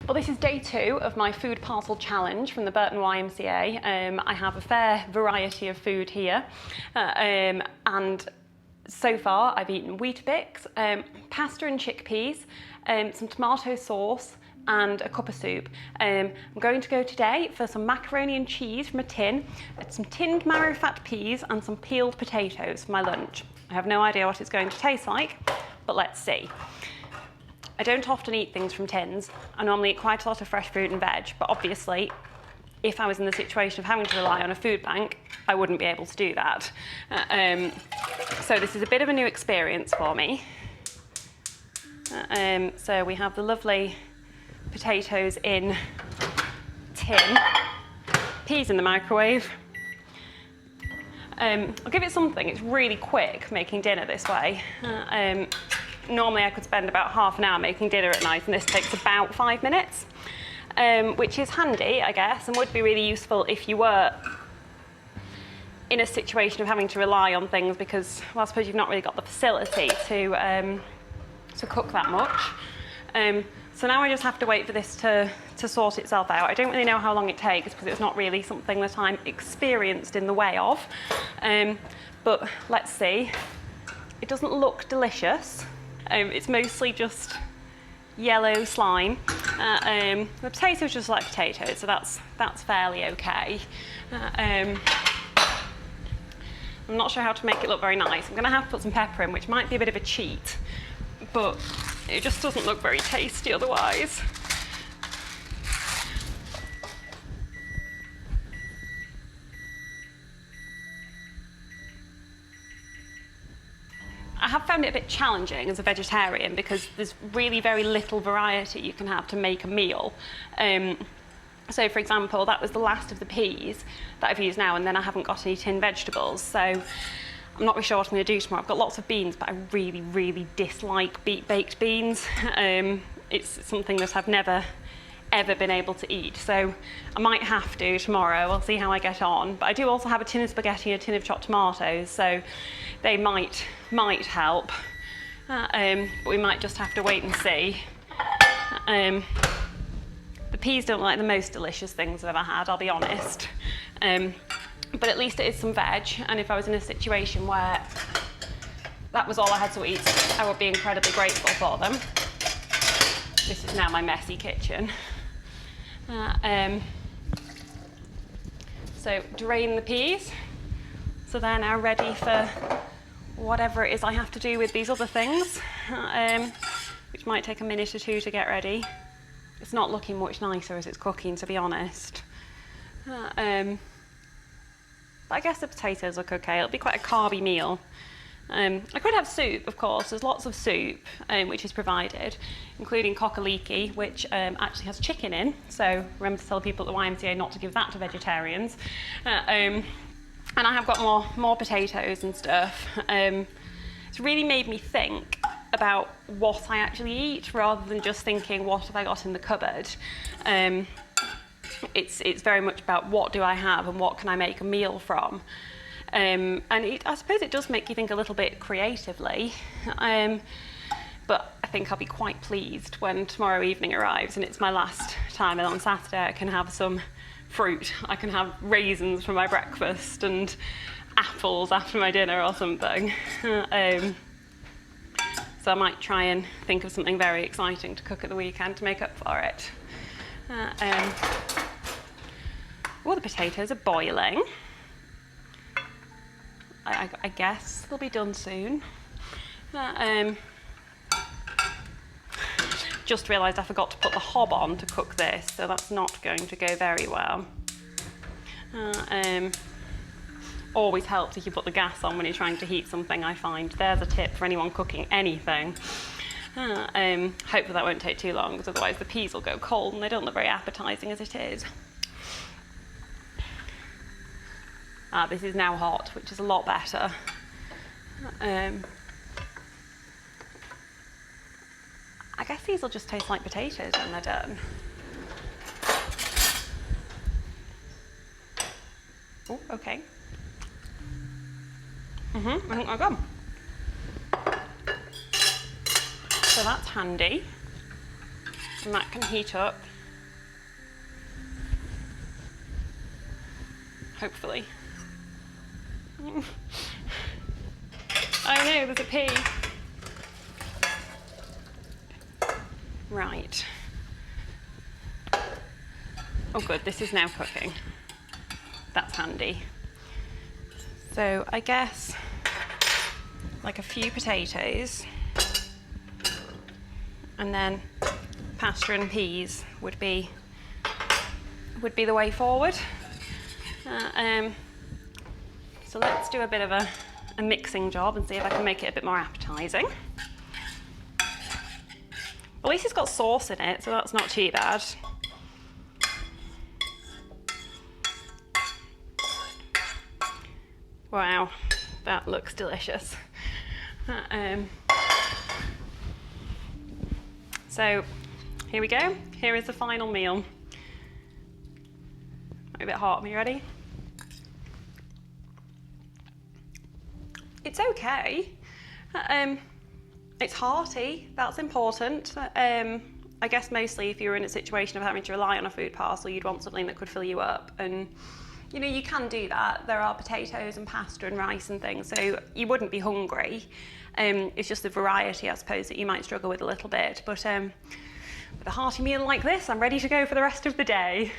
Well, this is day 2 of my food parcel challenge from the Burton YMCA. I have a fair variety of food here, and so far I've eaten Weetabix, pasta and chickpeas, some tomato sauce and a cup of soup. I'm going to go today for some macaroni and cheese from a tin, some tinned marrow fat peas and some peeled potatoes for my lunch. I have no idea what it's going to taste like, but let's see. I don't often eat things from tins. I normally eat quite a lot of fresh fruit and veg, but obviously, if I was in the situation of having to rely on a food bank, I wouldn't be able to do that. So this is a bit of a new experience for me. So we have the lovely potatoes in tin, peas in the microwave. I'll give it something, it's really quick making dinner this way. Normally I could spend about half an hour making dinner at night, and this takes about 5 minutes, which is handy, I guess, and would be really useful if you were in a situation of having to rely on things because, well, I suppose you've not really got the facility to cook that much. So now I just have to wait for this to sort itself out. I don't really know how long it takes because it's not really something that I'm experienced in the way of, but let's see. It doesn't look delicious. It's mostly just yellow slime. The potatoes just like potatoes, so that's fairly okay. I'm not sure how to make it look very nice. I'm going to have to put some pepper in, which might be a bit of a cheat, but it just doesn't look very tasty otherwise. I have found it a bit challenging as a vegetarian because there's really very little variety you can have to make a meal. So for example, that was the last of the peas that I've used now, and then I haven't got any tinned vegetables. So I'm not really sure what I'm going to do tomorrow. I've got lots of beans, but I really, really dislike baked beans. It's something that I've never, ever been able to eat. So I might have to tomorrow. I'll see how I get on. But I do also have a tin of spaghetti and a tin of chopped tomatoes, so they might help. But we might just have to wait and see. The peas don't like the most delicious things I've ever had, I'll be honest. But at least it is some veg, and if I was in a situation where that was all I had to eat, I would be incredibly grateful for them. This is now my messy kitchen. So drain the peas, so they're now ready for whatever it is I have to do with these other things, which might take a minute or two to get ready. It's not looking much nicer as it's cooking, to be honest. But I guess the potatoes look okay. It'll be quite a carby meal. I could have soup, of course. There's lots of soup, which is provided, including cookery, which actually has chicken in. So remember to tell people at the YMCA not to give that to vegetarians. And I have got more potatoes and stuff. It's really made me think about what I actually eat rather than just thinking, what have I got in the cupboard? It's very much about what do I have and what can I make a meal from. And I suppose it does make you think a little bit creatively. But I think I'll be quite pleased when tomorrow evening arrives and it's my last time, and on Saturday I can have some fruit. I can have raisins for my breakfast and apples after my dinner or something. So I might try and think of something very exciting to cook at the weekend to make up for it. The potatoes are boiling. I guess they'll be done soon. Just realised I forgot to put the hob on to cook this, so that's not going to go very well. Always helps if you put the gas on when you're trying to heat something, I find. There's a tip for anyone cooking anything. Hopefully that won't take too long, because otherwise the peas will go cold and they don't look very appetising as it is. This is now hot, which is a lot better. I guess these will just taste like potatoes when they're done. Oh, okay. I think they're good. So that's handy. And that can heat up hopefully. Oh no, there's a pea. Right. Oh good, this is now cooking. That's handy. So I guess like a few potatoes, and then pasta and peas would be the way forward. So let's do a bit of a mixing job and see if I can make it a bit more appetising. At least it's got sauce in it, so that's not too bad. Wow, that looks delicious. So here we go. Here is the final meal. A bit hot. Are you ready? It's okay. It's hearty. That's important. I guess mostly if you're in a situation of having to rely on a food parcel, you'd want something that could fill you up. And you know, you can do that. There are potatoes and pasta and rice and things, so you wouldn't be hungry. It's just the variety, I suppose, that you might struggle with a little bit. But with a hearty meal like this, I'm ready to go for the rest of the day.